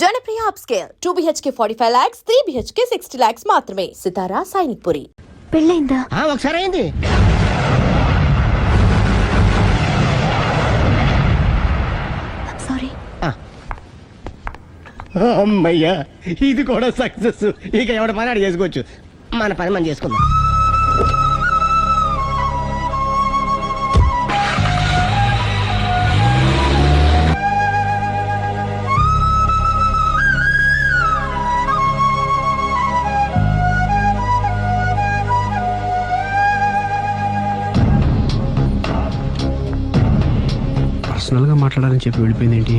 Janapriya upscale 2 BHK 45 lakhs, 3 BHK 60 lakhs మాత్రమే. సితారా సైనిక్పురి. పెళ్ళైందా? ఒకసారి అయింది. సారీ. అమ్మయ్యా, ఇది కూడా సక్సెస్. ఇక ఎవడ పని ఆడ చేసుకోవచ్చు. మన పని మనం చేసుకుందాం. పర్సనల్గా మాట్లాడాలని చెప్పి వెళ్ళిపోయింది ఏంటి?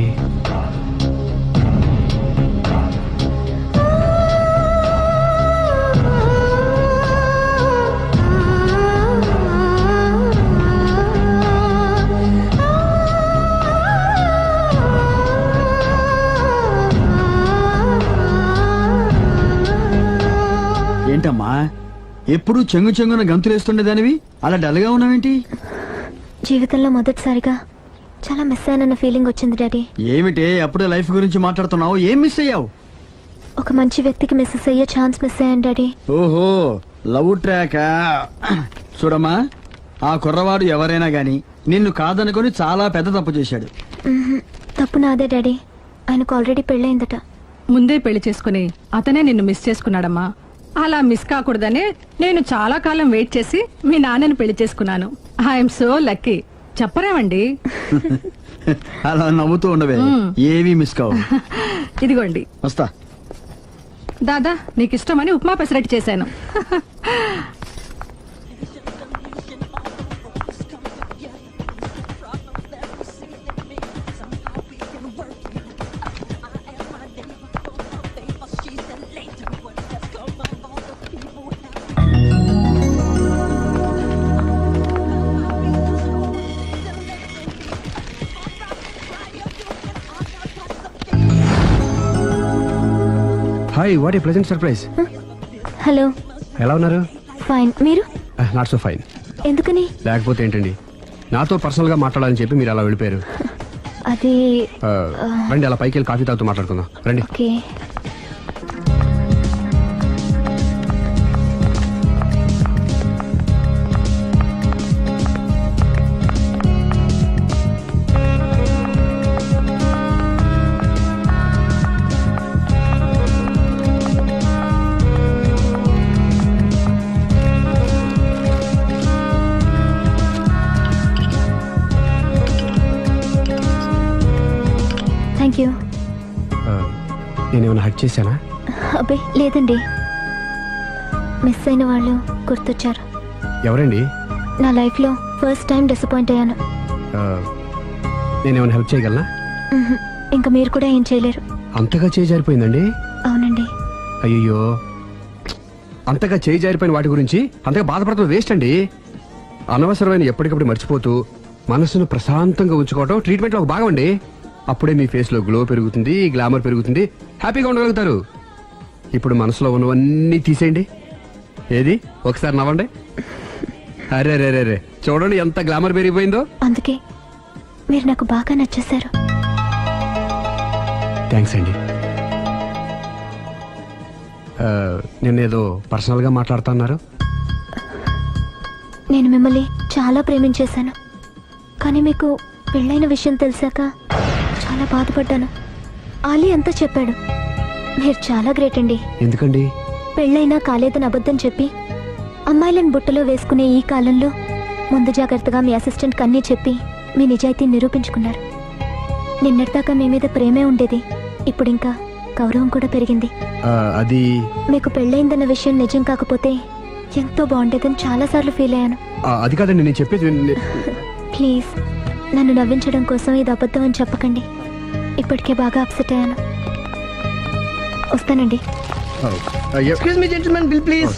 ఏంటమ్మా ఎప్పుడు చెంగు చెంగున గంతులేస్తుండేదానివి అలా డల్గా ఉన్నావేంటి? జీవితంలో మొదటిసారిగా చాలా మిస్ అయిన ఫీలింగ్ వచ్చింది డాడీ. ఏమిటే అప్పుడే లైఫ్ గురించి మాట్లాడుతున్నావు? ఏం మిస్ అయ్యావు? ఒక మంచి వ్యక్తికి మిస్ అయ్యే ఛాన్స్ మిస్ అయ్యాను డాడీ. ఓహో, లవ్ ట్రాక్. చూడమ్మా, ఆ కుర్రవాడు ఎవరైనా గాని నిన్ను కాదనుకొని చాలా పెద్ద తప్పు చేశాడు. తప్పు నాదే డాడీ. ఆయనకు ఆల్రెడీ పెళ్ళయిందట. ముందే పెళ్లి చేసుకుని అతనే నిన్ను మిస్ చేసుకున్నాడమ్మా. అలా మిస్ కాకూడదనే నేను చాలా కాలం వెయిట్ చేసి మీ నాన్నని పెళ్లి చేసుకున్నాను. I'm so lucky. చెప్పరేమండి? అలా నవ్వుతూ ఉండవే, ఏమీ మిస్ కావు. ఇదిగోండి. వస్తా. దాదా, నీకు ఇష్టమని ఉప్మా పెసరట్టు చేశాను. Hi, what a pleasant surprise. Hello, ఎలా ఉన్నారు? ఫైన్. మీరు? Not so fine. ఎందుకని? లేకపోతే ఏంటండి, నాతో పర్సనల్గా మాట్లాడాలని చెప్పి మీరు అలా వెళ్ళిపోయారు. అది రండి, అలా పైకి వెళ్ళి కాఫీ తాగుతూ మాట్లాడుకుందాం. రండి. ఓకే. Thank you. నేనేమైనా హట్ చేశానా? అబ్బే లేదండి, మిస్ అయిన వాళ్ళు గుర్తొచ్చారు. ఎవరండి? నా లైఫ్లో ఫస్ట్ టైం డిసప్పాయింట్ అయ్యాను. నేనేమైనా హెల్ప్ చేయగలనా? ఇంకా మీరు కూడా ఏం చేయలేరు. అంతగా చేయి జారిపోయిందండి? అవునండి. అయ్యో, అంతగా చేయి జారిపోయిన వాటి గురించి అంతగా బాధపడటం వేస్ట్ అండి. అనవసరమైన ఎప్పటికప్పుడు మర్చిపోతూ మనసును ప్రశాంతంగా ఉంచుకోవటం ట్రీట్మెంట్లో ఒక భాగం అండి. అప్పుడే మీ ఫేస్లో గ్లో పెరుగుతుంది, గ్లామర్ పెరుగుతుంది, హ్యాపీగా ఉండగలుగుతారు. ఇప్పుడు మనసులో ఉన్నవన్నీ తీసేయండి. ఏది, ఒకసారి నవ్వండి. అరే రే రే రే, చూడండి ఎంత గ్లామర్ పెరిగిపోయిందో. అందుకే మీరు నాకు బాగా నచ్చేశారు. థ్యాంక్స్ అండి. నేనేదో పర్సనల్గా మాట్లాడుతున్నారు. నేను మిమ్మల్ని చాలా ప్రేమించేశాను, కానీ మీకు పెళ్ళైన విషయం తెలిసాక చాలా బాధపడ్డాను. ఆలీ అంతా చెప్పాడు. మీరు చాలా గ్రేట్ అండి. ఎందుకండి? పెళ్ళైనా కాలేదని అబద్ధం చెప్పి అమ్మాయిలను బుట్టలో వేసుకునే ఈ కాలంలో ముందు జాగ్రత్తగా మీ అసిస్టెంట్కి అన్నీ చెప్పి మీ నిజాయితీ నిరూపించుకున్నారు. నిన్నటిదాకా మీ మీద ప్రేమే ఉండేది, ఇప్పుడు ఇంకా గౌరవం కూడా పెరిగింది. అది మీకు పెళ్ళైందన్న విషయం నిజం కాకపోతే ఎంతో బాగుండేదని చాలాసార్లు ఫీల్ అయ్యాను. అది కాదండి నేను చెప్పేది. ప్లీజ్, నన్ను నవ్వించడం కోసం ఇది అబద్ధం అని చెప్పకండి. ఇప్పటికే బాగా అప్సెట్ అయ్యాను. వస్తానండి. Excuse me gentlemen, bill please.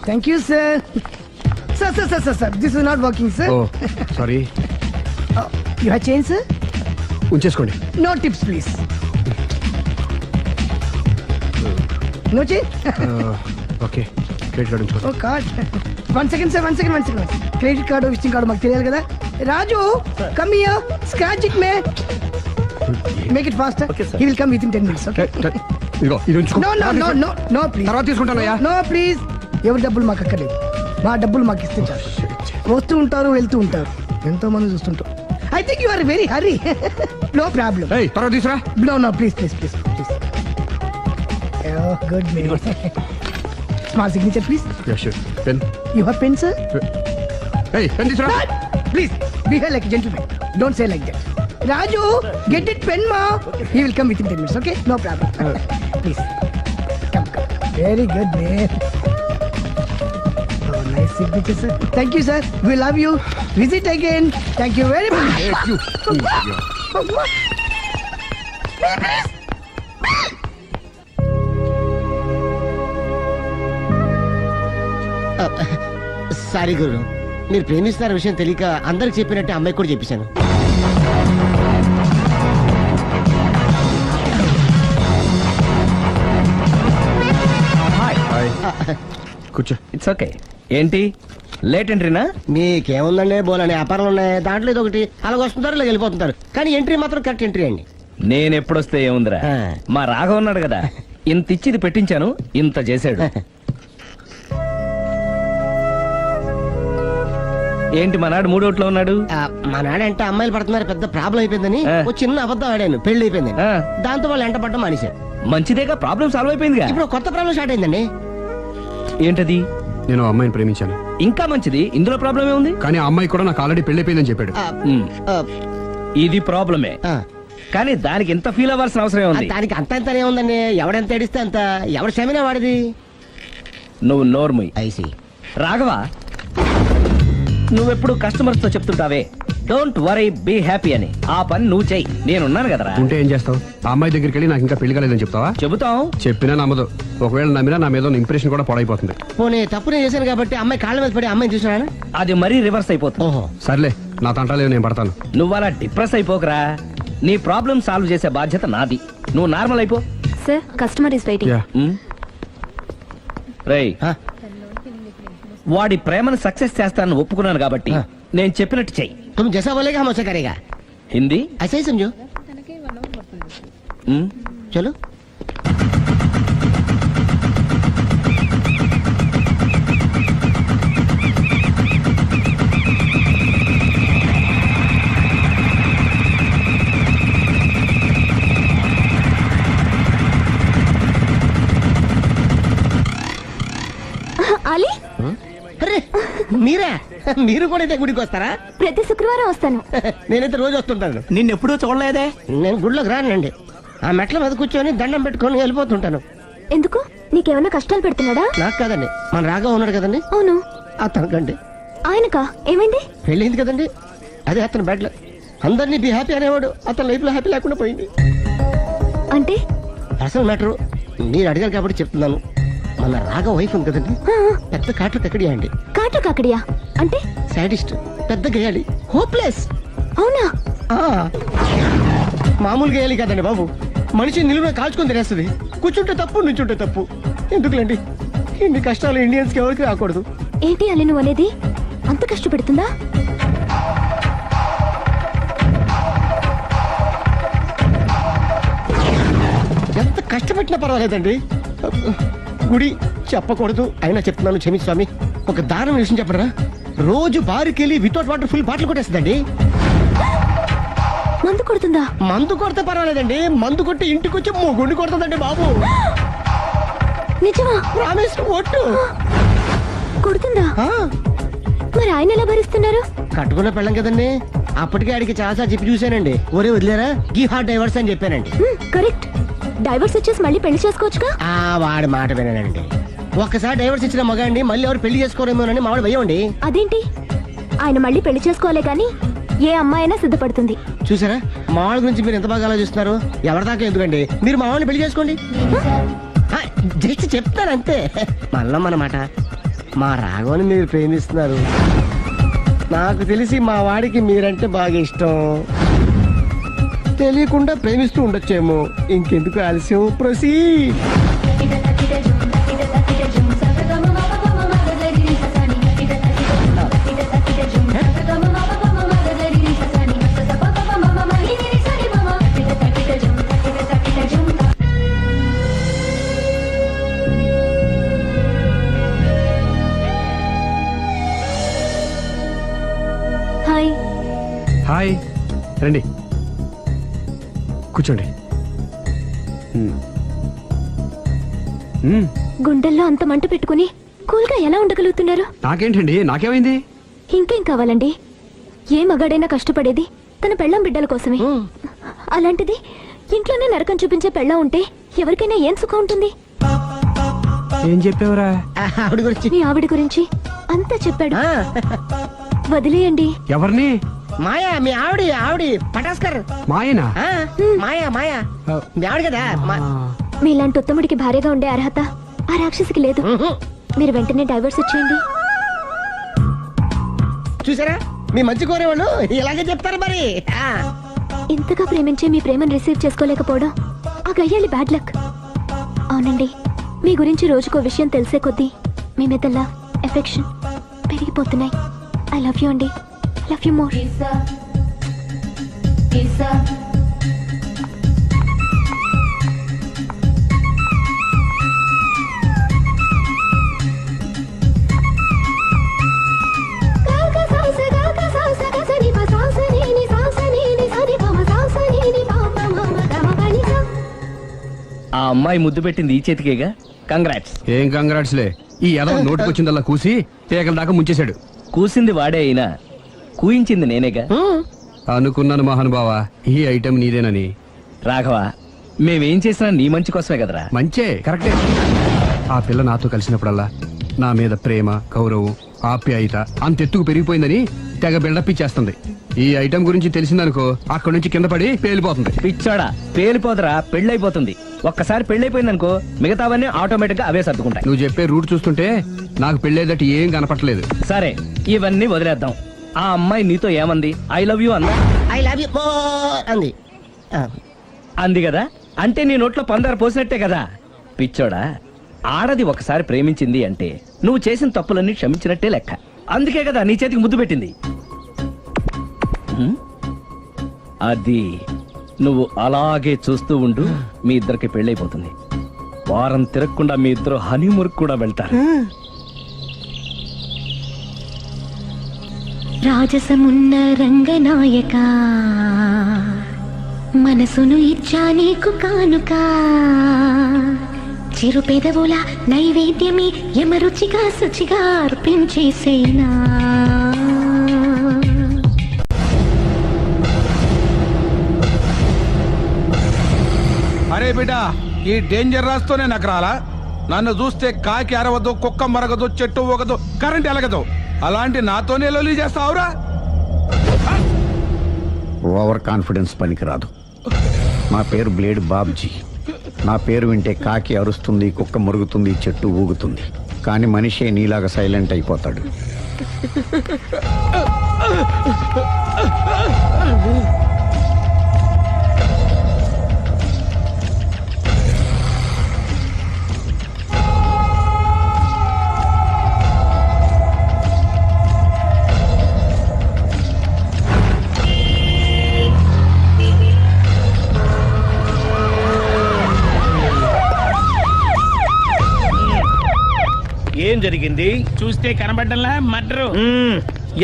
Thank you sir. Sir, this is not working sir. Sorry. You have change sir? ఉంచేసుకోండి. No tips please. No change. Okay, credit card ఉంచుకోండి. ఓ card. 1 second sir, 1 second. Credit card, visiting card మాకు తెలియాలి కదా. Raju, come here. Scratch it, man. Make it faster. Okay, sir. He will come within 10 minutes, okay? ఇదిగో ఇది ఉంచుకో. No, please. తర్వాత తీసుకుంటానయ్యా. No, please. ఎవరి డబ్బులు మాకు అక్కర్లేదు. మా డబ్బులు మాకు ఇస్తే చాలు. వస్తూ ఉంటారు, వెళ్తూ ఉంటారు. ఎంతో మంది చూస్తుంటారు. I think you are very hurry. No problem. ఏయ్, తర్వాత తీసురా. No, please. Oh, good man. Small signature, please. Yeah, sure. Pen. You have pen, sir? ఏయ్, పెన్ తీసురా. Please, behave like a gentleman. Don't say like that. Raju, get it pen, ma. He will come within 10 minutes, okay? No problem. Please. Come. Very good, man. Oh, nice signature, sir. Thank you, sir. We love you. Visit again. Thank you very much. Thank you. Sorry గురు, మీరు ప్రేమిస్తున్న విషయం తెలియక అందరికి చెప్పినట్టే అమ్మాయికి కూడా చెప్పేశాను. కూర్చో. It's okay. ఏంటి లేట్ ఎంట్రీనా? మీకేముందండి, బోలని వ్యాపారాలు ఉన్నాయి, దాంట్లో ఇది ఒకటి అలాగ వస్తుంటారు ఇలా వెళ్ళిపోతుంటారు, కానీ ఎంట్రీ మాత్రం కరెక్ట్ ఎంట్రీ అండి. నేను ఎప్పుడొస్తే ఏముందిరా, ఆ. మా రాఘవ ఉన్నాడు కదా, ఇంత ఇచ్చిది పెట్టించాను, ఇంత చేశాడు. ఏంటి మనాడు మూడోట్లో ఉన్నాడు? మా నాడంటే అమ్మాయిలు పడుతున్నారు, పెద్ద ప్రాబ్లం అయిపోయిందని ఆ. ఒక చిన్న అబద్ధం ఆడాను, పెళ్లి అయిపోయింది. ఆ. దాంతో వాళ్ళు ఎంట పడడం మానేశారు. మంచిదేగా, ప్రాబ్లం సాల్వ్ అయిపోయిందిగా. ఇప్పుడు కొత్త ప్రాబ్లం స్టార్ట్ అయిందండి. ఏంటది? నేను ఆ అమ్మాయిని ప్రేమించాను, ఇంకా మంచిది, ఇందులో ప్రాబ్లం ఏముంది? కానీ ఆ అమ్మాయి కూడా నాకు ఆల్రెడీ పెళ్ళైపోయిందని చెప్పాడు. ఆ, ఉమ్, ఆ, ఇది ప్రాబ్లమే, ఆ. కానీ దానికి ఎంత ఫీల్ అవ్వాల్సిన అవసరం ఉంది? దానికి అంత ఏముందండి, ఎవడెంత ఏడిస్తే అంత, ఎవడు క్షమినా వాడిది. నువ్వు నోర్ముయ్. ఐసి రాఘవ, నువ్వెప్పుడు కస్టమర్స్ తో చెప్తుంటావే డోంట్ వరీ బీ హ్యాపీ అని, ఆ పని నువ్వు చెయ్యి, నేనున్నాను కదరా. ఉంటే ఏం చేస్తావు? ఆ అమ్మాయి దగ్గరికి వెళ్ళి నాకు ఇంకా పెళ్లి కాలేదని చెప్తావా? చెబుతాం. చెప్పినా నమ్మదు. ఒకవేళ నమ్మినా నా మీద ఇంప్రెషన్ కూడా పాడైపోతుంది. పోనీ తప్పునే చేశాను కాబట్టి అమ్మాయి కాళ్ళ మీద పడి అమ్మాయిని చూసినాను. అది మరీ రివర్స్ అయిపోతుంది. ఓహో, సర్లే, నా తంటాలేవు, నేను పడతాను. నువ్వు అలా డిప్రెస్ అయిపోకరా, నీ ప్రాబ్లం సాల్వ్ చేసే బాధ్యత నాది, నువ్వు నార్మల్ అయిపో. Sir, customer is waiting. Yeah. రేయ్, ఆ, వాడి ప్రేమను సక్సెస్ చేస్తానని ఒప్పుకున్నాను కాబట్టి ఆ. నేను చెప్పినట్టు చెయ్యి. तुम जैसा बोलेगा हम वैसा करेगा. హిందీ ऐसा ही समझो. ఉమ్, चलो. అలీ, అరే మీరా, మీరు కూడా అయితే గుడికి వస్తారా? ప్రతి శుక్రవారం వస్తాను. నేనైతే రోజు వస్తుంటాను. నిన్నెప్పుడూ చూడలేదే. నేను గుడిలోకి రానండి, ఆ మెట్ల మీద కూర్చొని దండం పెట్టుకొని వెళ్ళిపోతుంటాను. ఎందుకు? నీకేమైనా కష్టాలు పెడుతున్నాడా? నాకు కదండి, మన రాగా ఉన్నాడు కదండి, అవును. అతనికండి ఆయనకా ఏమైంది? పెళ్ళైంది కదండి, అదే అతని బెడ్లో అందరినీ బి హ్యాపీ అనేవాడు, అతని లైఫ్ లో హ్యాపీ లేకుండా పోయింది. అంటే అసలు మ్యాటరు మీరు అడిగారు కాబట్టి చెప్తున్నాను. మన రాగా వైఫ్ ఉంది కదండి, పెద్ద కాటు కక్కడియా అండి. కాటు కాకడియా అంటే? సాడిస్ట్, పెద్ద గేయాలి, హోప్లెస్. అవునా? మామూలు గేయాలి కదండి బాబు, మనిషి నిలువున కాల్చుకొని తినేస్తుంది. కూర్చుంటే తప్పు, నుంచుంటే తప్పు. ఎందుకులేండి ఇన్ని కష్టాలు ఇండియన్స్ కి ఎవరికి రాకూడదు. ఏంటి అలీ నువ్వు అనేది? అంత కష్టపెడుతుందా? ఎంత కష్టపెట్టినా పర్వాలేదండి. గుడి చెప్పకూడదు అయినా చెప్తున్నాను, క్షమించు స్వామి. ఒక దారుణ విషయం చెప్పడరా, రోజు బారుకెళ్ళి వితౌట్ వాటర్ ఫుల్ బాటిల్ కొట్టేస్తుందండి. మందు కొడుతుందా? మందు కొడితే పర్వాలేదండి, మందు కొట్టి ఇంటికి వచ్చి గుండు కొడుతుందండి బాబు. నిజమా? ప్రామిస్, ఒట్టు. కొడుతుందా? ఆ, మరి ఆయన ఎలా భరిస్తున్నారు? కట్టుకున్న పెళ్ళం కదండి, అప్పటికే ఆడికి చాలాసార్లు చెప్పి చూశానండి. ఒరే వదిలేరా, గీ హార్ట్ డైవర్స్ అని చెప్పానండి. కరెక్ట్. డైవర్స్ వచ్చేసి మళ్ళీ పెళ్లి చేసుకోవచ్చుగా. ఆ వాడి మాట వినండి, ఒక్కసారి డైవర్స్ ఇచ్చిన మగాండి మళ్ళీ ఎవరు పెళ్లి చేసుకోరేమోనని మావాడు భయం అండి. అదేంటి? ఆయన మళ్ళీ పెళ్లి చేసుకోలే గాని ఏ అమ్మాయి అయినా సిద్ధపడుతుంది. చూసారా మావాడి గురించి మీరు ఎంత బాగా ఆలోచిస్తున్నారు. ఎవరిదాకా ఎందుకండి, మీరు మావాడిని పెళ్లి చేసుకోండి. జస్ట్ చెప్తానంతే. మళ్ళా మన మాట, మా రాఘవని మీరు ప్రేమిస్తున్నారు, నాకు తెలిసి మా వాడికి మీరంటే బాగా ఇష్టం. తెలియకుండా ప్రేమిస్తూ ఉండొచ్చేమో. ఇంకెందుకు ఆలస్యం, ప్రొసీడ్. హాయ్ రండి కూర్చోండి. గుండెల్లో అంత మంట పెట్టుకుని కూల్గా ఎలా ఉండగలుగుతున్నారు? నాకేంటండి, నాకేమైంది? ఇంకేం కావాలండి? ఏ మగాడైనా కష్టపడేది తన పెళ్ళం బిడ్డల కోసమే. అలాంటిది ఇంట్లోనే నరకం చూపించే పెళ్ళం ఉంటే ఎవరికైనా ఏం సుఖం ఉంటుంది? ఏం చెప్పావురా? ఆవిడ గురించి మీ ఆవిడ గురించి అంతా చెప్పాడు. వదిలేయండి. ఎవరిని? మాయా, మీ ఆవిడ పటాస్కర్. మాయనా? మాయా మీ ఆవిడ కదా. మీలాంటి ఉత్తముడికి భార్యగా ఉండే అర్హత ఆ రాక్షసికి లేదు. మీరు వెంటనే డైవర్స్ ఇచ్చేయండి. చూసారా, మీ మంచి కోరేవాళ్ళు ఇలాగే చెప్తారు మరి. ఇంతగా ప్రేమించే మీ ప్రేమను రిసీవ్ చేసుకోలేకపోవడం ఆ గయ్యాలి బ్యాడ్ లక్. అవునండి, మీ గురించి రోజుకో విషయం తెలిసే కొద్దీ మీ మీద లవ్, ఎఫెక్షన్ పెరిగిపోతున్నాయి. ఐ లవ్ యూ అండి. I love you more. ఆ అమ్మాయి ముద్దు పెట్టింది ఈ చేతికేగా. కంగ్రాట్స్. ఏం కంగ్రాట్స్లే, ఈ ఎదవ నోటికొచ్చిందల్లా కూసి పేకల దాకా ముంచేశాడు. కూసింది వాడే అయినా కూయించింది నేనేగా. అనుకున్నాను మహానుభావా, ఈ ఐటెం నీదేనని. రాఘవ, మేమేం చేసినా నీ మంచి కోసమే కదరా. మంచే, కరెక్టే. ఆ పిల్ల నాతో కలిసినప్పుడల్లా నా మీద ప్రేమ, గౌరవం, ఆప్యాయత అంతెత్తుకు పెరిగిపోయిందని తెగ బిల్డప్ ఇచ్చేస్తుంది. ఈ ఐటెం గురించి తెలిసిందనుకో, అక్కడి నుంచి కింద పడి పేలిపోతుంది. పిచ్చాడా, పేలిపోదరా, పెళ్ళైపోతుంది. ఒక్కసారి పెళ్ళైపోయిందనుకో మిగతావన్నీ ఆటోమేటిక్ గా అవే సర్దుకుంటాయి. నువ్వు చెప్పే రూట్ చూస్తుంటే నాకు పెళ్ళేదట్టు ఏం కనపట్లేదు. సరే, ఇవన్నీ వదిలేద్దాం. ఆ అమ్మాయి నీతో ఏమంది? ఐ లవ్ యూ అందా? ఐ లవ్ యూ అంది. అంది కదా, అంటే నీ నోట్లో పందారు పోసినట్టే కదా. పిచ్చోడా, ఆడది ఒకసారి ప్రేమించింది అంటే నువ్వు చేసిన తప్పులన్నీ క్షమించినట్టే లెక్క. అందుకే కదా నీ చేతికి ముద్దు పెట్టింది. అది నువ్వు అలాగే చూస్తూ ఉండు, మీ ఇద్దరికి పెళ్ళైపోతుంది. వారం తిరగకుండా మీ ఇద్దరు హనీమూర్ కూడా వెళ్తారు. రాజసమున్న రంగనాయక, మనసును ఇచ్చా నీకు కానుక, చిరు పెదవుల నైవేద్యమే యమరుచిగా శుచిగా అర్పించేసేనా. అరే బిడ్డ, ఈ డేంజర్ రాస్తూనే నాకు రాలా? నన్ను చూస్తే కాకి అరవదు, కుక్క మరగదు, చెట్టు ఊగదు, కరెంట్ ఎలగదు. అలాంటి నాతోనే లొల్లి చేస్తావురా? ఓవర్ కాన్ఫిడెన్స్ పనికిరాదు. నా పేరు బ్లేడ్ బాబ్జీ. నా పేరు వింటే కాకి అరుస్తుంది, కుక్క మురుగుతుంది, చెట్టు ఊగుతుంది. కానీ మనిషే నీలాగా సైలెంట్ అయిపోతాడు. ఏం జరిగింది? చూస్తే కనబడ్డంలా మర్డరు.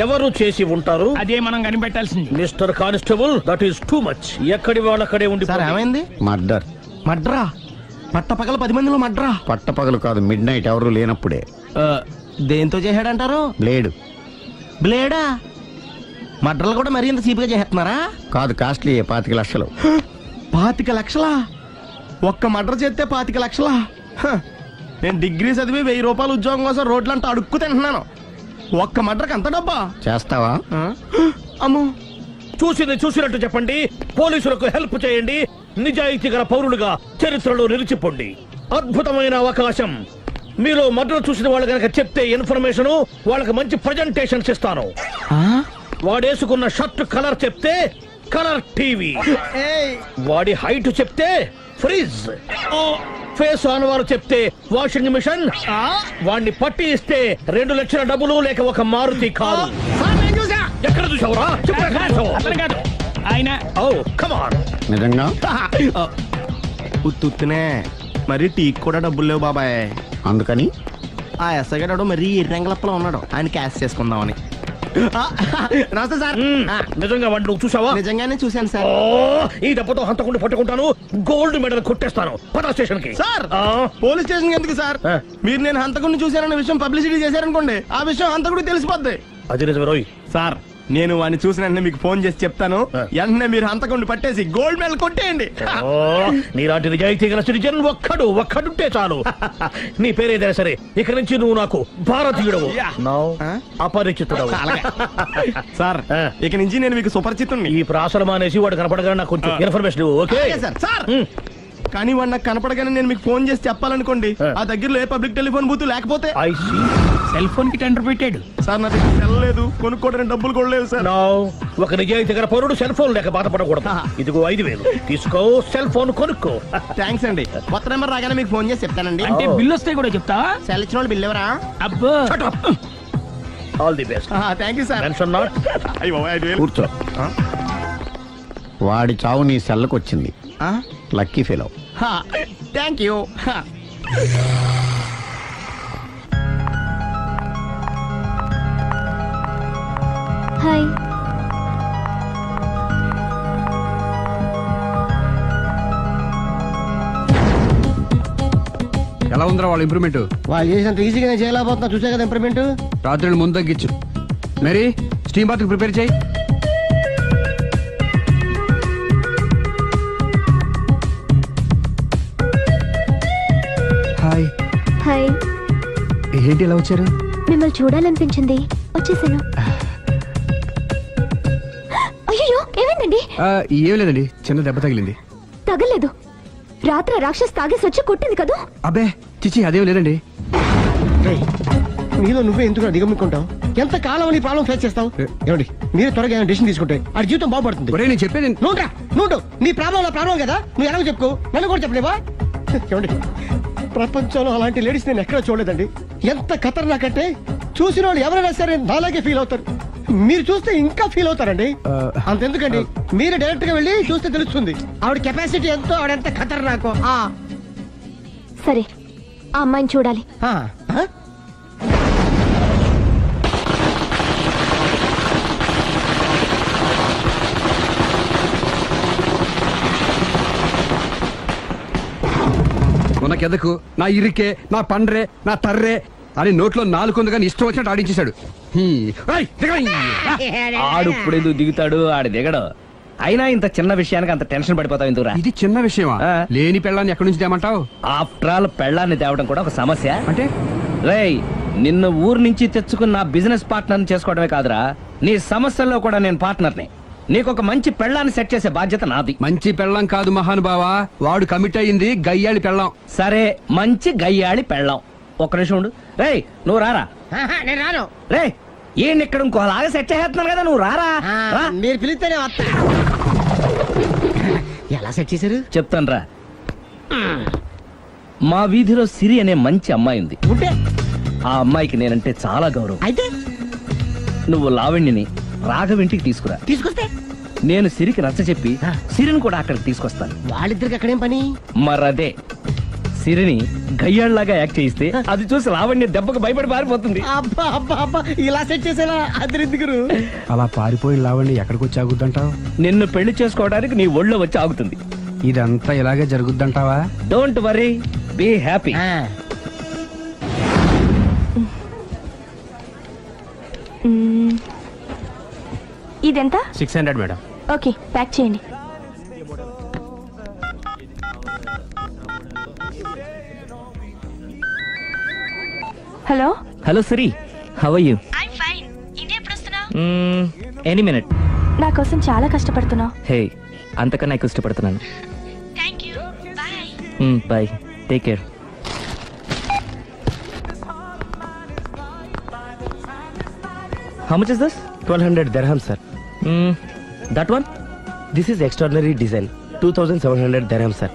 ఎవరు చేసి ఉంటారు? అదే మనం కనిపెట్టాల్సింది. Mister constable, that is too much. ఎక్కడి వాళ్ళక్కడే ఉండి. ఏమైంది? మర్డర్. మడ్రా? పట్టపగల 10 మందిలో మడ్రా? పట్టపగలు కాదు, మిడ్ నైట్ ఎవరు లేనప్పుడే. దేంతో చేశాడంటారు? బ్లేడ్. బ్లేడా? మడ్రలు కూడా మరీ ఇంత చీప్గా చేస్తున్నారా? కాదు, కాస్ట్లీ 25 లక్షలు. 25 లక్షలా? ఒక్క మడ్ర చేస్తే 25 లక్షలా? నేను డిగ్రీ చదివి 1000 రూపాయలు ఉద్యోగం కోసం రోడ్లంతా అడుక్కు తింటున్నాను. ఒక్క మడ్రకు అంత డబ్బా? చేస్తావా? అమ్మో, చూసింది చూసినట్టు చెప్పండి. పోలీసులకు హెల్ప్ చేయండి. నిజాయితీ గల పౌరులుగా చరిత్రలో నిలిచిపోండి. అద్భుతమైన అవకాశం. మీలో మర్డర్ చూసిన వాళ్ళు కనుక చెప్తే ఇన్ఫర్మేషన్, వాళ్ళకి మంచి ప్రజెంటేషన్స్ ఇస్తాను. వాడేసుకున్న షర్ట్ కలర్ చెప్తే కలర్ టీవీ, వాడి హైట్ చెప్తే ఫ్రిజ్, ఫేస్ ఆన్ వారు చెప్తే వాషింగ్ మిషన్, వాడిని పట్టి ఇస్తే 2 లక్షల డబ్బులు లేక ఒక మారుతి కారు. ఎక్కడ చూసావురా? ఆయన నిజంగా ఉత్తునే మరి టీకి కూడా డబ్బులు లేవు బాబాయ్. అందుకని ఆ ఎస్ఐ గారు మరీ ఎర్రంగలప్పలో ఉన్నాడు, ఆయన క్యాష్ చేసుకుందామని. నమస్తే సార్. నిజంగా వాడిని నువ్వు చూసావా? నిజంగానే చూశాను సార్. ఓ, ఈ దెబ్బతో హంతకుండా పట్టుకుంటాను, గోల్డ్ మెడల్ కొట్టేస్తాను. పద స్టేషన్ కి. సార్ పోలీస్ స్టేషన్ ఎందుకు సార్? మీరు నేను హంతకుడిని చూశానన్న విషయం పబ్లిసిటీ చేశారనుకోండి, ఆ విషయం హంతకుడికి తెలిసిపోద్ది. అది నిజమే రోయ్. సార్ నేను వాడిని చూసిన వెంటనే మీకు ఫోన్ చేసి చెప్తాను. వెంటనే మీరు హంతకుడిని పట్టేసి గోల్డ్ మెడల్ కొట్టేయండి. ఓ, నీలాంటి నిజాయితీ గల సిటిజన్ ఒక్కడుంటే చాలు. నీ పేరేదైనా సరే, ఇక నుంచి నువ్వు నాకు భారతీయుడవు, అపరిచితుడవు. సార్ ఇక నుంచి నేను మీకు సుపరిచితుణ్ణి. ఈ ప్రాసలు మానేసి వాడు కనపడగానే నాకు కొంచెం ఇన్ఫర్మేషన్ ఇవ్వు, ఓకే? సార్ కానీ వాడు నాకు కనపడగానే నేను మీకు ఫోన్ చేసి చెప్పాలనుకోండి, ఆ దగ్గరలో ఏ పబ్లిక్ టెలిఫోన్ బూత్ లేకపోతే. సెల్ ఫోన్ కి టెండర్ పెట్టాడు. సార్ నా దగ్గర సెల్ లేదు, కొనుక్కోవడానికి డబ్బులు కూడా లేవు సార్. ఒక నిజాయితీ గల పౌరుడు సెల్ ఫోన్ లేక బాధపడకూడదు. ఇదిగో 5,000 తీసుకో, సెల్ ఫోన్ కొనుక్కో. థ్యాంక్స్ అండి. కొత్త నెంబర్ రాగానే మీకు ఫోన్ చేసి చెప్తానండి. అంటే బిల్ వస్తే కూడా చెప్తావా? సెల్ ఇచ్చిన వాళ్ళు బిల్ ఎవరా? అబ్బో all the best. Thank you sir. Mention not. కూర్చో. వాడి చావు నీ సెల్లకు వచ్చింది. Lucky fellow. Thank you. Hi. ఎలా ఉందిరా వాళ్ళ ఇంప్రూవ్మెంట్? వాళ్ళు చేసినంత ఈజీగా చేయలేకపోతున్నా, చూసే కదా ఇంప్రూవ్మెంట్. రాత్రి ముందు తగ్గించు. మరి స్టీమ్ బాత్ ప్రిపేర్ చేయి. హాయ్. హాయ్. ఏంటి ఎలా వచ్చారు? మిమ్మల్ని చూడాలనిపించింది, వచ్చేసాను. అయ్యో ఏమైందండి? ఏం లేదండి, చిన్న దెబ్బ తగిలింది. తగలేదు. రాత్రి రాక్షస్ తాగేసి వచ్చి కొట్టింది కదా. అబ్బే చిచి అదేం లేదండి. నీలో నువ్వే ఎందుకు దిగమ్ముకుంటావు? ఎంత కాలం నీ ప్రాబ్లం ఫేస్ చేస్తావు? ఏమండి మీరు త్వరగా డెసిషన్ తీసుకుంటే ఆ జీవితం బాగుపడుతుంది. నేను చెప్పేది నువ్వు నీ ప్రాబ్లం నా ప్రాబ్లం కదా, నువ్వు ఎలాగో చెప్పుకో, నన్ను కూడా చెప్పలేవా? ఏమండి ప్రపంచంలో అలాంటి లేడీస్ నేను ఎక్కడ చూడలేదండి. ఎంత ఖతర్నాకంటే చూసిన వాళ్ళు ఎవరైనా సరే నాలాగే ఫీల్ అవుతారు. మీరు చూస్తే ఇంకా ఫీల్ అవుతారండి. అంతెందుకండి, మీరు డైరెక్ట్ గా వెళ్ళి చూస్తే తెలుస్తుంది ఆవిడ కెపాసిటీ ఎంతో, ఆవిడ ఎంత ఖతర్నాకో. సరే ఆ అమ్మాయిని చూడాలి. మనకెదకు నా ఇరికే, నా పండ్రే, నా తర్రే అని నోట్లో నాలుగు కానీ ఇష్టం వచ్చినట్టు ఆడించేశాడు. ఆడు ఇప్పుడు ఎందుకు దిగుతాడు? ఆడు దిగడు. అయినా ఇంత చిన్న విషయానికి అంత టెన్షన్ పడిపోతావు ఎందుకురా? ఇది చిన్న విషయమా? లేని పెళ్ళాన్ని ఎక్కడి నుంచి తేమంటావు? ఆఫ్టర్ ఆల్ పెళ్ళాన్ని తేవడం కూడా ఒక సమస్య అంటే? రేయ్, నిన్ను ఊరు నుంచి తెచ్చుకున్న నా బిజినెస్ పార్ట్నర్ చేసుకోవడమే కాదురా, నీ సమస్యల్లో కూడా నేను పార్ట్నర్ని. నీకు ఒక మంచి పెళ్ళాన్ని సెట్ చేసే బాధ్యత నాది. మంచి పెళ్ళం కాదు మహానుభావా, వాడు కమిట్ అయ్యింది గయ్యాళి పెళ్ళం. సరే మంచి గయ్యాళి పెళ్ళాం. ఒక్క నిమిషం ఉండు. రేయ్ నువ్వు రారా. నేను రాను. రే ఈయన ఇక్కడ ఇంకోలాగా సెట్ చేస్తున్నాను కదా, నువ్వు రారా. మీరు పిలిస్తేనే వస్తా. ఎలా సెట్ చేశారు చెప్తాను రా. మా వీధిలో సిరి అనే మంచి అమ్మాయి ఉంది. ఆ అమ్మాయికి నేనంటే చాలా గౌరవం. అయితే నువ్వు లావణ్యని రాఘవింటికి తీసుకురా. తీసుకొస్తే నేను సిరికి నచ్చ చెప్పి సిరిని కూడా అక్కడికి తీసుకొస్తాను. వాళ్ళిద్దరికి అక్కడేం పని? మరదే సిరిని గయ్యాళ్ళలాగా యాక్ట్ చేయిస్తే అది చూసి లావణ్య దెబ్బకు భయపడి పారిపోతుంది. అబ్బా అబ్బా అబ్బా, ఇలా సెట్ చేసేలా అద్దరిద్దరు. అలా పారిపోయిన లావణ్య ఎక్కడికి వచ్చి ఆగుద్దంటావు? నిన్ను పెళ్లి చేసుకోవడానికి నీ ఒళ్ళో వచ్చి ఆగుతుంది. ఇదంతా ఇలాగే జరుగుద్దంటావా? Don't worry, be happy. ఇదెంత? 600 మేడం. ఓకే ప్యాక్ చేయండి. Hello hello Siri, how are you? I'm fine. India ఎప్పుడు వస్తున్నావు? Any minute. నా కోసం చాలా కష్టపడుతున్నావు. హే, అంతకన్నా ఎక్కువ ఇష్టపడుతున్నాను. Thank you. Bye. Bye, take care. How much is this? 1200 dirhams, sir. That one? This is extraordinary design. 2700 dirhams, sir.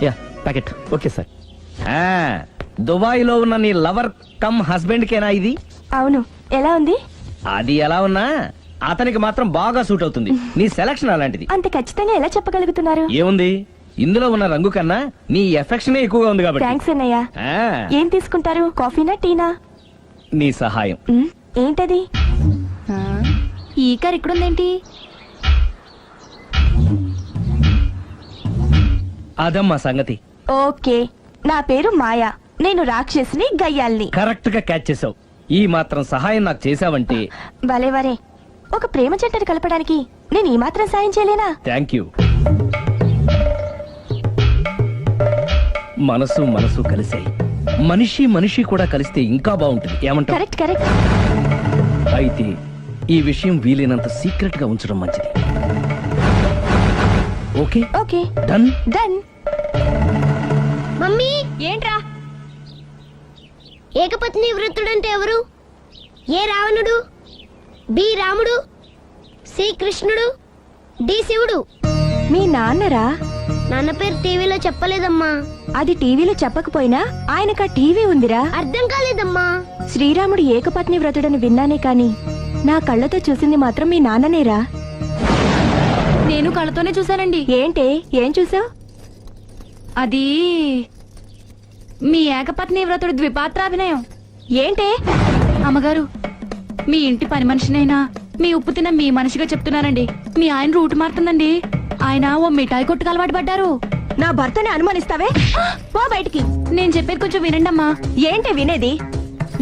Yeah, pack it. Okay, sir. Dubai లో ఉన్న నీ లవర్ కమ్ హస్బెండ్ కేనా ఇది? అవును. ఎలా ఉంది? అది ఎలా ఉన్నా అతనికి మాత్రం బాగా సూట్ అవుతుంది. నీ సెలక్షన్ అలాంటిది. అంత ఖచ్చితంగా ఎలా చెప్పగలుగుతున్నారు? ఏముంది, ఇందులో ఉన్న రంగు కన్నా నీ ఎఫెక్షన్ ఎక్కువగా ఉంది కాబట్టి. థాంక్స్ అన్నయ్య. ఏం తీసుకుంటారు, కాఫీనా టీనా? నీ సహాయం. ఏంటది? ఈ కార్ ఇక్కడుందేంటి? అదమ్మా సంగతి. ఓకే, నా పేరు మాయా. నేను రాక్షసిని, గయ్యాల్ని. కరెక్ట్ గా క్యాచ్ చేసావు. ఈ మాత్రం సహాయం నాకు చేసావంటే. భలే వరే, ఒక ప్రేమ జంటను కలపడానికి నేను ఈ మాత్రం సాయం చేయలేనా? Thank you. మనసు మనసు కలిసాయి, మనిషి మనిషి కూడా కలిస్తే ఇంకా బాగుంటుంది. ఏమంటావు? Correct correct. అయితే ఈ విషయం వీలైనంత సీక్రెట్ గా ఉంచడం మంచిది. Okay okay, done done. Mummy, ఏంట్రా? ఏకపత్ని వృత్తుడంటే ఎవరు? ఏ రావణుడు, బి రాముడు, సి కృష్ణుడు, డి శివుడు. మీ నాన్నరా? నాన్న పేరు టీవీలో చెప్పలేదమ్మా. అది టీవీలో చెప్పకపోయినా ఆయనకా టీవీ ఉందిరా. అర్థం కాలేదమ్మా. శ్రీరాముడు ఏకపత్ని వ్రతుడని విన్నానే కాని నా కళ్ళతో చూసింది మాత్రం మీ నాన్ననేరా. నేను కళ్ళతోనే చూశానండి. ఏంటే, ఏం చూసావు? అది మీ ఏకపత్ని వ్రతుడు ద్విపాత్రాభినయం. ఏంటే? అమ్మగారు, మీ ఇంటి పని మనిషినైనా మీ ఉప్పు తిన్న మీ మనిషిగా చెప్తున్నానండి. మీ ఆయన రూట్ మారుతుందండి. ఆయన ఓ మిఠాయి కొట్టుకు అలవాటు పడ్డారు. నా భర్తని అనుమానిస్తావే? పో బయటికి. నేను చెప్పేది కొంచెం వినండి అమ్మా. ఏంటి వినేది?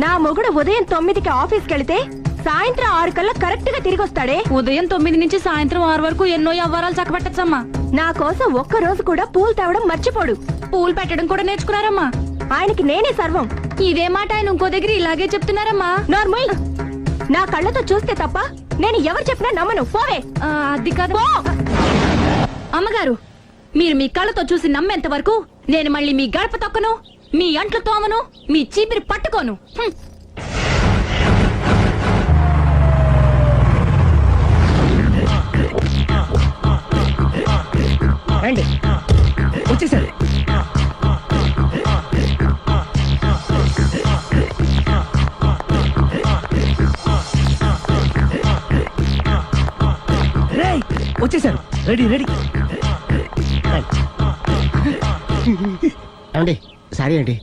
నా మొగుడు ఉదయం 9కి ఆఫీస్కి వెళితే సాయంత్రం 6 కల్లా కరెక్ట్ గా తిరిగి వస్తాడే. ఉదయం 9 నుంచి సాయంత్రం 6 వరకు ఎన్నో వ్యవహారాలు చక్కబెట్టచ్చమ్మా. నా కోసం ఒక్క రోజు కూడా పూలు తేవడం మర్చిపోడు. పూలు పెట్టడం కూడా నేర్చుకున్నారమ్మా. ఆయనకి నేనే సర్వం. ఇదే మాట ఆయన ఇంకో దగ్గర ఇలాగే చెప్తున్నారమ్మా. నార్మల్, నా కళ్ళతో చూస్తే తప్ప నేను ఎవరు చెప్పినా నమ్మను. పోవే. అది కాదు అమ్మగారు, మీరు మీ కళ్ళతో చూసి నమ్మేంత వరకు నేను మళ్ళీ మీ గడప తొక్కను, మీ అంట్లు తోమను, మీ చీపిరి పట్టుకోను. రండి, వచ్చేసారు. రేయ్, వచ్చేసారు. Ready ready. అండి సారీ అండి,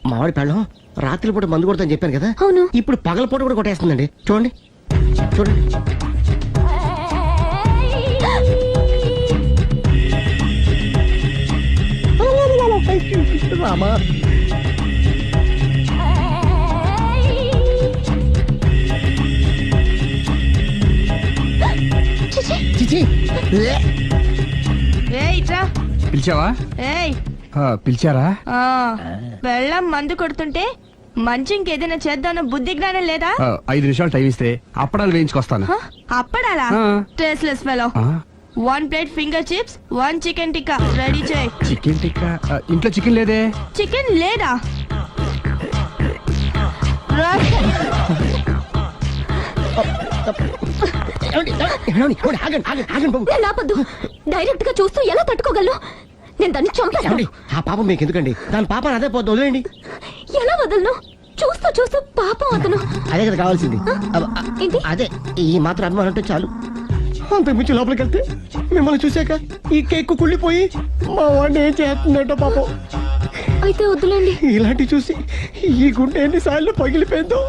మామిడి పెళ్ళం రాత్రిపూట మందు కొడతాను చెప్పాను కదా. అవును. ఇప్పుడు పగలపూట కూడా కొట్టేస్తుందండి. చూడండి చూడండి. రామా, చిచి. పిలిచావా? పిలిచారా? బెల్లం మందు కొడుతుంటే మంచి ఇంకేదైనా చేద్దామన్న బుద్ధి జ్ఞానం లేదా? 5 నిమిషాలు టైం ఇస్తే అప్పడాలు వేయించుకొస్తాను. అప్పడాలా? Tasteless fellow. 1 plate finger chips, 1 chicken tikka ready చేయి. చికెన్ టిక్కా? ఇంట్లో చికెన్ లేదే. చికెన్ లేదా? నాపద్దు, డైరెక్ట్ గా చూస్తూ ఎలా తట్టుకోగలను? నేను దాన్ని చంపాను. ఆ పాపం మీకు ఎందుకండి? దాని పాప అదే పోతుంది, వదిలేండి. ఎలా వదలను? చూస్తూ చూస్తూ పాపం అతను. అదే కదా కావాల్సింది. ఏంటి? అదే, ఈ మాత్రం అభిమానం అంటే చాలు. అంతకు మించి లోపలికి వెళ్తే మిమ్మల్ని చూసాక ఈ కేక్ కుళ్ళిపోయి మా వాడిని ఏం చేస్తుందంటో పాపం. అయితే వద్దులేండి. ఇలాంటి చూసి ఈ గుండె ఎన్నిసార్లు పగిలిపోయిందో.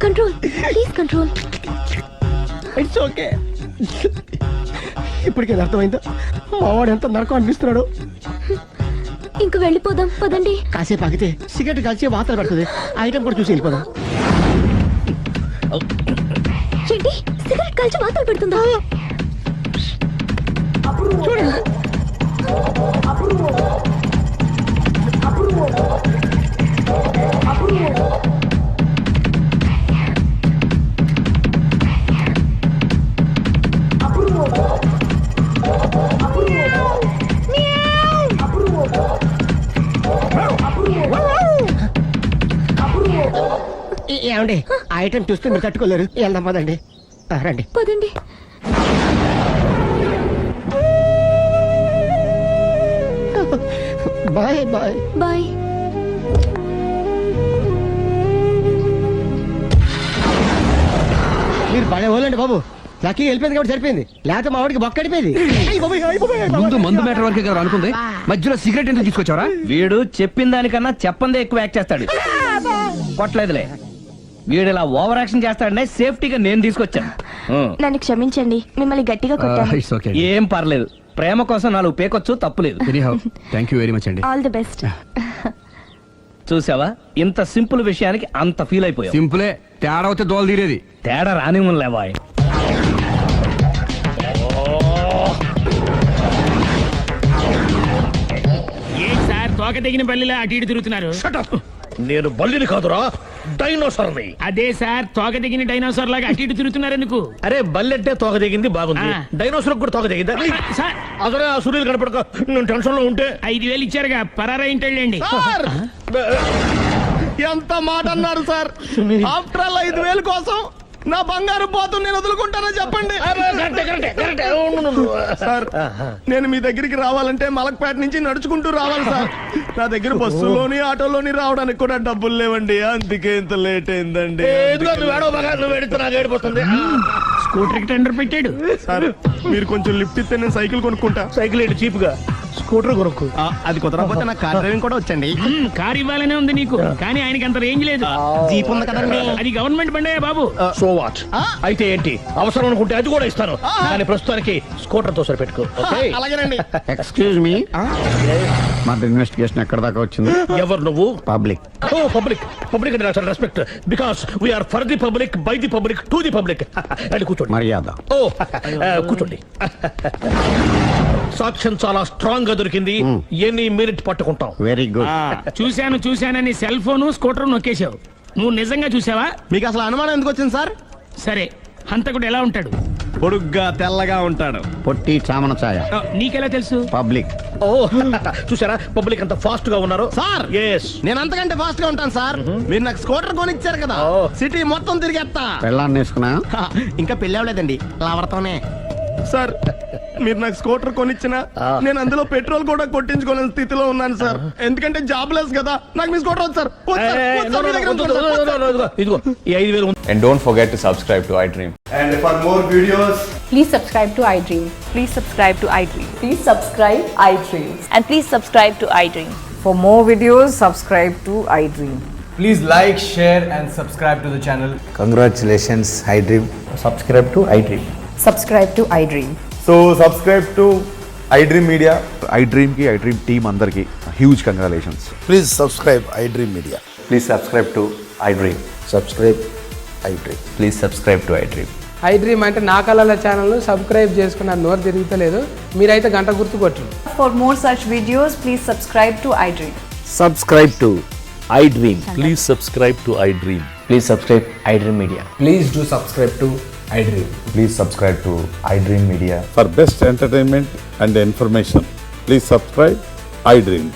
Control please, control. It's okay. ఇప్పటికే అర్థమైందా మా వాడు ఎంత నరకం అనిపిస్తున్నాడు? ఇంక వెళ్ళిపోదాం పదండి. కాసేపు ఆగితే సిగరెట్ కాల్చి వాతలు పడుతుంది. ఐటమ్ కూడా చూసి వెళ్ళిపోదాం. ఏంటి, సిగరెట్ కాల్చి వాతలు పెడుతుందా? చూడండి. ఏమండి, ఆ ఐటమ్ చూస్తే మీరు తట్టుకోలేరు. వెళ్దాం పదండి. రండి పదండి. Bye bye bye. మీరు బాగా పోలండి బాబు. లక్కీ వెళ్ళిపోయింది కాబట్టి సరిపోయింది, లేకపోతే మా వాడికి బొక్క అడిపోయింది. ముందు మందు మ్యాటర్ వరకే కదా అనుకుంది, మధ్యలో సిగరెట్ ఎందుకు తీసుకొచ్చావరా? వీడు చెప్పిన దానికన్నా చెప్పందే ఎక్కువ యాక్ట్ చేస్తాడు. కొట్టలేదులే. వీడు ఇలా ఓవర్ యాక్షన్ చేస్తాడనే సేఫ్టీగా నేను తీసుకొచ్చాను. నన్ను క్షమించండి, మిమ్మల్ని గట్టిగా కొట్టాను. It's okay. ఏం పర్లేదు, ప్రేమ కోసం 4 పేకొచ్చు, తప్పులేదు. థ్యాంక్ యూ వెరీ మచ్ అండి. All the best. చూసావా, ఇంత సింపుల్ విషయానికి అంత ఫీల్ అయిపోయావు. సింపులే, తేడా అవుతే దోలు తీరేది. తేడా రాని లేవాయ్. ఏంటి సార్ తోక తెగిన బల్లిలా అటు ఇటు తిరుగుతున్నారు? నేను బల్లిని కాదురా, డైనోసార్ని. అదే సార్ తోక తెగిన డైనోసార్ లాగా అటు ఇటు తిరుగుతున్నారు ఎందుకు? అరే బల్లెట్టే తోక దిగింది బాగుంది, ఆ. డైనోసార్ కూడా తోక దిగిందా? సార్ అసలే ఆ సూర్యులు కనపడక నేను టెన్షన్ లో ఉంటే 5,000 ఇచ్చారుగా, పరారా ఇంటండి. ఎంత మాట అన్నారు సార్? ఆఫ్టర్ ఆల్ 5,000 కోసం నా బంగారు పోతు నేను వదులుకుంటానో చెప్పండి సార్. నేను మీ దగ్గరికి రావాలంటే మలక్పేట నుంచి నడుచుకుంటూ రావాలి సార్. నా దగ్గర బస్సులోని ఆటోలోని రావడానికి కూడా డబ్బులు లేవండి, అందుకే ఇంత లేట్ అయిందండి. స్కూటర్ కి టెండర్ పెట్టాడు సార్. మీరు కొంచెం లిఫ్ట్ ఇస్తే నేను సైకిల్ కొనుక్కుంటా. సైకిల్ ఏంటి చీప్ గా, స్కూటర్ కొనుక్కు. అది కుదరకపోతే నాకు కార్ డ్రైవింగ్ కూడా వచ్చండి. కార్ ఇవ్వాలనే ఉంది నీకు, కానీ ఆయనకి అంత రేంజ్ లేదు. జీప్ ఉంది కదండి. అది గవర్నమెంట్ బండే బాబు. So what? అయితే ఏంటి, అవసరం అనుకుంటే అది కూడా ఇస్తాను, కానీ ప్రస్తుతానికి స్కూటర్ తో సరిపెట్టుకో. అలాగేనండి. ఎక్స్క్యూజ్ మీ, మా ఇన్వెస్టిగేషన్ ఎక్కడ దాకా వచ్చింది? ఎవరు నువ్వు? పబ్లిక్. ఓ పబ్లిక్. పబ్లిక్ అంటే చాలా respect, because we are for the public, by the public, to the public. అది కూర్చోండి. మర్యాద. ఓ కూర్చోండి. సాక్ష్యం చాలా స్ట్రాంగ్ గా దొరికింది, ఎన్ని మినిట్ పట్టుకుంటాం. Very good. చూశానని సెల్ ఫోను స్కూటర్ నొక్కేశావు. నువ్వు నిజంగా చూసావా? మీకు అసలు అనుమానం ఎందుకు వచ్చింది సార్? సరే, హంతకుడు ఎలా ఉంటాడు? పొడుగ్గా తెల్లగా ఉంటాడు. పొట్టి చామన ఛాయ. నీకెలా తెలుసు? పబ్లిక్. ఓ చూసారా, పబ్లిక్ అంత ఫాస్ట్ గా ఉన్నారు సార్. ఎస్, నేను అంతకంటే ఫాస్ట్ గా ఉంటాను సార్. మీరు నాకు స్కూటర్ కొనిచ్చారు కదా, సిటీ మొత్తం తిరిగేస్తా. పెళ్ళాన్ని వేసుకున్నా? ఇంకా పెళ్లి అవ్వలేదండి, లవర్తోనే. సార్ మీరు నాకు స్కూటర్ కొనిచ్చినా నేను అందులో పెట్రోల్ కూడా కొట్టించుకోలేని స్థితిలో ఉన్నాను సార్. ఎందుకంటే జాబ్ లెస్ కదా, నాకు మీ స్కూటర్ వద్దు సార్. ఇదిగో ఈ 5,000. And don't forget to subscribe to iDream. And for more videos, please subscribe to iDream. Please subscribe to iDream. Please subscribe iDream. And please subscribe to iDream. For more videos, subscribe to iDream. please like, share and subscribe to the channel. Congratulations, iDream. Subscribe to iDream. Subscribe to iDream. So subscribe to iDream Media. iDream ki iDream team andarki huge congratulations. Please subscribe iDream Media. Please subscribe to iDream. Subscribe iDream. Please subscribe to iDream. iDream అంటే నా కళల channel subscribe చేసుకున్న నోరు తిరుగుతలేదు, మీరైతే గంట గుర్తు కొట్టండి. For more such videos, please subscribe to iDream. Subscribe to iDream. Please subscribe to iDream. Please subscribe iDream Media. Please do subscribe to iDream. Please subscribe to iDream Media. For best entertainment and information, please subscribe iDream.